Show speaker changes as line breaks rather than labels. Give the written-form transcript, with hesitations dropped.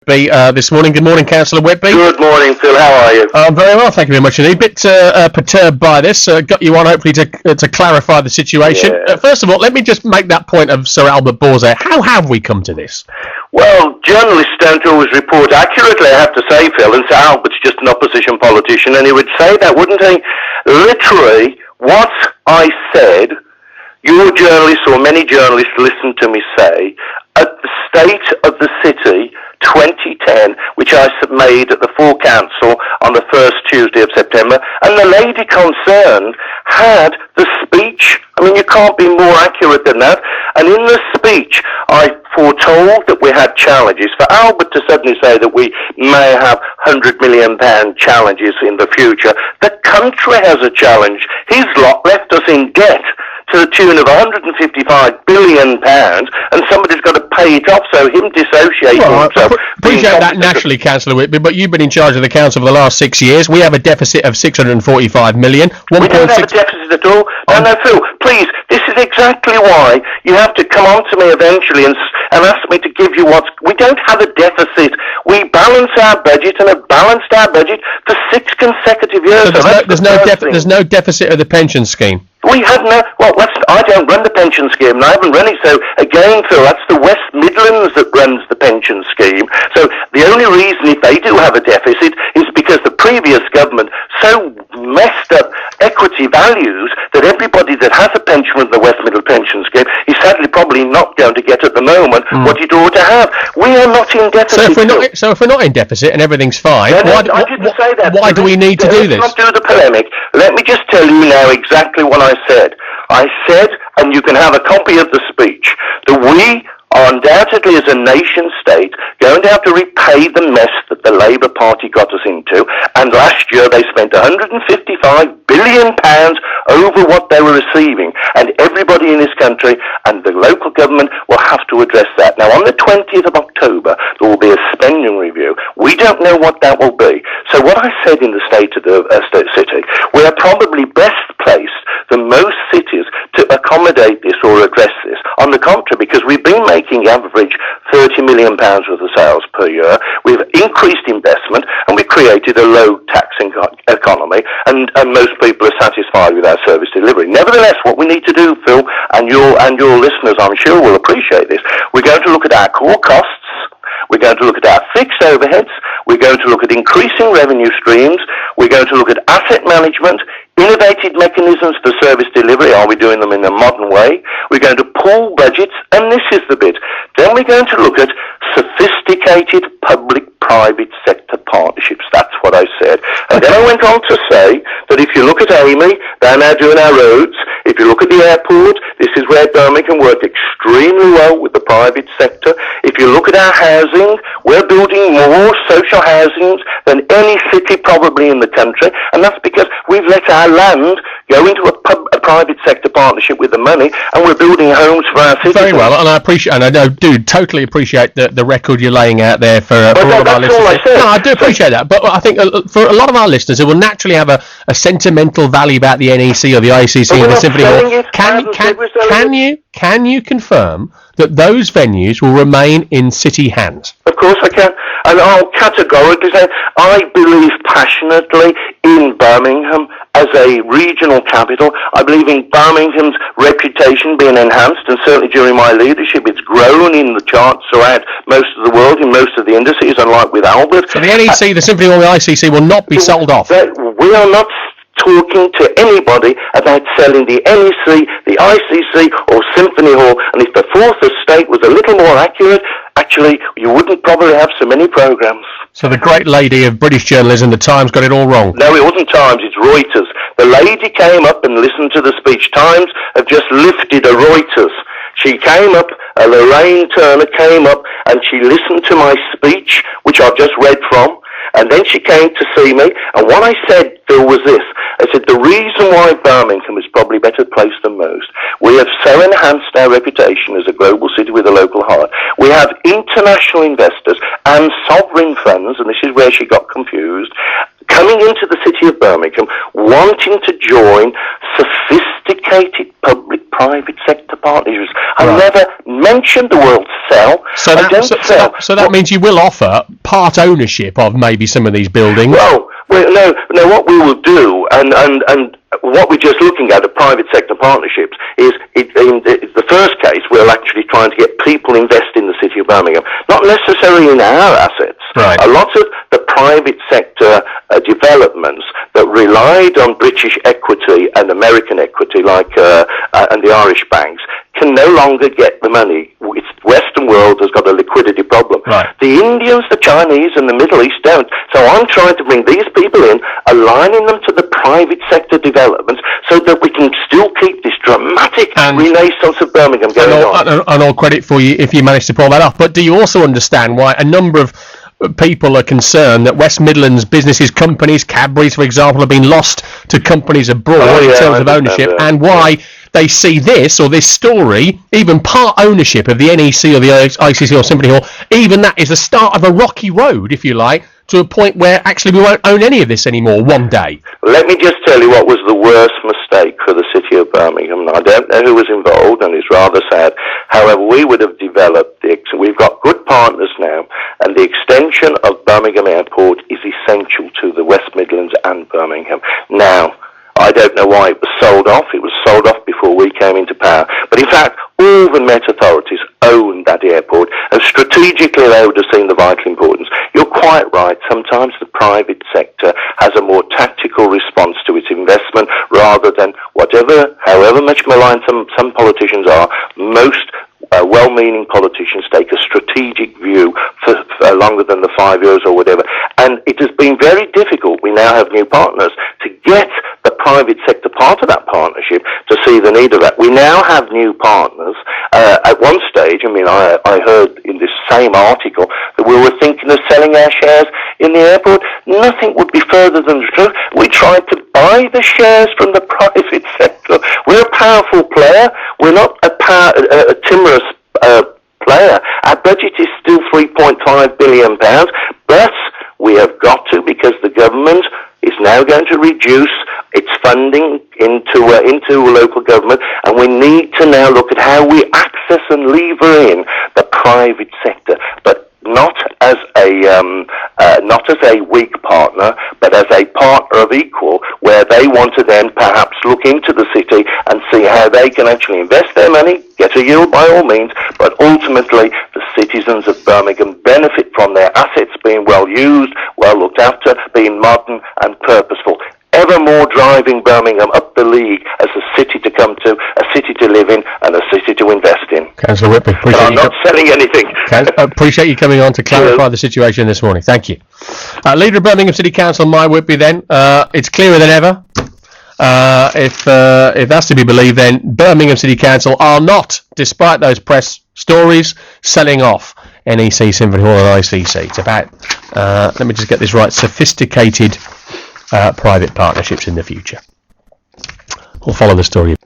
This morning. Good morning, Councillor Whitby.
Good morning, Phil. How are you?
I'm very well, thank you very much indeed. Bit perturbed by this. Got you on hopefully to clarify the situation.
Yeah.
First of all, let me just make that point of Sir Albert Bourset. How have we come to this?
Well, journalists don't always report accurately, I have to say, Phil, and Sir Albert's just an opposition politician, and he would say that, wouldn't he? Literally, what I said, your journalists or many journalists listened to me say, at the State of the City 2010, which I made at the full council on the first Tuesday of September, and the lady concerned had the speech. I mean, you can't be more accurate than that. And in the speech, I foretold that we had challenges. For Albert to suddenly say that we may have £100 million challenges in the future, the country has a challenge. His lot left us in debt to the tune of £155 billion, and somebody's got to pay it off, so him dissociating himself...
Appreciate that naturally, Councillor Whitby, but you've been in charge of the council for the last 6 years. We have a deficit of £645 million.
We don't have a deficit at all. No, Phil, please, this is exactly why you have to come on to me eventually and ask me to give you what's... We don't have a deficit. We balance our budget and have balanced our budget for 6 consecutive years.
So there's no deficit of the pension scheme?
We had no... Well, I don't run the pension scheme, and I haven't run it, so again, Phil, that's the West Midlands that runs the pension scheme. So the only reason if they do have a deficit is because the previous government so messed up equity values that everybody that has a pension with the West Midlands pension scheme is sadly probably not going to get at the moment what it ought to have. We are not in deficit.
So if we're not in deficit and everything's fine,
I didn't say that.
Why do we need to do this?
Let's not do the polemic. Let me just tell you now exactly what I said. I said, and you can have a copy of the speech, that we are undoubtedly as a nation state going to have to repay the mess that the Labour Party got us into, and last year they spent £155 billion over what they were receiving, and everybody in this country and the local government will have to address that. Now on the 20th of October there will be a spending review. We don't know what that will be. So what I said in the State of the City, we are probably best placed than most cities to accommodate this or address this. On the contrary, because we've been making average £30 million worth of sales per year, we've increased investment, and we've created a low tax economy, and most people are satisfied with our service delivery. Nevertheless, what we need to do, Phil, and your listeners, I'm sure, will appreciate this, we're going to look at our core costs, we're going to look at our fixed overheads, we're going to look at increasing revenue streams, we're going to look at asset management, innovative mechanisms for service delivery. Are we doing them in a modern way? We're going to pool budgets, and this is the bit. Then we're going to look at sophisticated public-private sector partnerships. That's what I said. And then I went on to say that if you look at Amy, they're now doing our roads. If you look at the airport, this is where Birmingham worked extremely well with the private sector. If you look at our housing, we're building more social housings than any city probably in the country, and that's because we've let our land go into a private sector partnership with the money, and we're building homes for our citizens.
Very well, and I do totally appreciate the record you're laying out there for all of our listeners.
All I said.
No, I do appreciate that, but I think for a lot of our listeners who will naturally have a sentimental value about the NEC or the ICC or the Symphony Hall, can you confirm that those venues will remain in city hands?
Of course I can, and I'll categorically say I believe passionately in Birmingham as a regional capital. I believe in Birmingham's reputation being enhanced, and certainly during my leadership it's grown in the charts throughout most of the world, in most of the indices, unlike with Albert.
So the NEC, the Symphony Hall, the ICC will not be sold off?
We are not talking to anybody about selling the NEC, the ICC or Symphony Hall, and if the fourth estate was a little more accurate, actually you wouldn't probably have so many programmes.
So the great lady of British journalism, the Times, got it all wrong?
No, it wasn't Times, it's Reuters. The lady came up and listened to the speech. Times have just lifted a Reuters. She came up, Lorraine Turner came up, and she listened to my speech, which I've just read from, and then she came to see me, and what I said, Phil, was this. I said, the reason why Birmingham is probably better placed than most, we have so enhanced our reputation as a global city with a local heart. We have international investors and sovereign funds, and this is where she got confused, coming into the city of Birmingham, wanting to join sophisticated public private sector partnerships. I never mentioned the word sell.
So that means you will offer part ownership of maybe some of these buildings?
No, what we will do, and what we're just looking at private sector partnerships, is in the first case, we're actually trying to get people invest in the city of Birmingham, not necessarily in our assets.
Right.
A lot of the private sector developments that relied on British equity and American equity, like and the Irish banks, can no longer get the money. Western world has got a liquidity problem.
Right.
The Indians, the Chinese, and the Middle East don't. So I'm trying to bring these people in, aligning them to the private sector developments, so that we can still keep this dramatic renaissance of Birmingham going on.
And all credit for you if you manage to pull that off. But do you also understand why a number of people are concerned that West Midlands businesses, companies, Cadbury's, for example, have been lost to companies abroad in terms of ownership, and why they see this story, even part ownership of the NEC or the ICC or Symphony Hall, even that is the start of a rocky road, if you like, to a point where actually we won't own any of this anymore one day.
Let me just tell you what was the worst mistake for the city of Birmingham. I don't know who was involved, and it's rather sad. However, we would have developed we've got good partners now, and the extension of Birmingham Airport is essential to the West Midlands and Birmingham. Now, I don't know why it was sold off. It was sold off before we came into power. But in fact, all the Met authorities own that airport, and strategically they would have seen the vital importance. You're quite right. Sometimes the private sector has a more tactical response to its investment, rather than however much maligned some politicians are, most well-meaning politicians take a strategic view for longer than the 5 years or whatever. And it has been very difficult. We now have new partners to get the private sector part of that partnership to see the need of that. We now have new partners. At one stage, I heard in this same article that we were thinking of selling our shares in the airport. Nothing would be further than the truth. We tried to buy the shares from the private sector. We're a powerful player. We're not a timorous player. Our budget is still £3.5 billion, but we have got to, because the government is now going to reduce its funding into local government, and we need to now look at how we access and lever in the private sector, but not as a weak partner, but as a partner of equal, where they want to then perhaps look into the city and see how they can actually invest their money, get a yield by all means, but ultimately the citizens of Birmingham benefit from their assets being well used, well looked after, being modern and purposeful. Ever more driving Birmingham up the league as a city to come to, a city to live in, and a city to invest in.
Councillor Whitby,
I'm not selling anything.
Appreciate you coming on to clarify the situation this morning. Thank you. Leader of Birmingham City Council, Mike Whitby, then. It's clearer than ever. If that's to be believed, then Birmingham City Council are not, despite those press stories, selling off NEC, Symphony Hall and ICC. It's about, let me just get this right, sophisticated private partnerships in the future. We'll follow the story.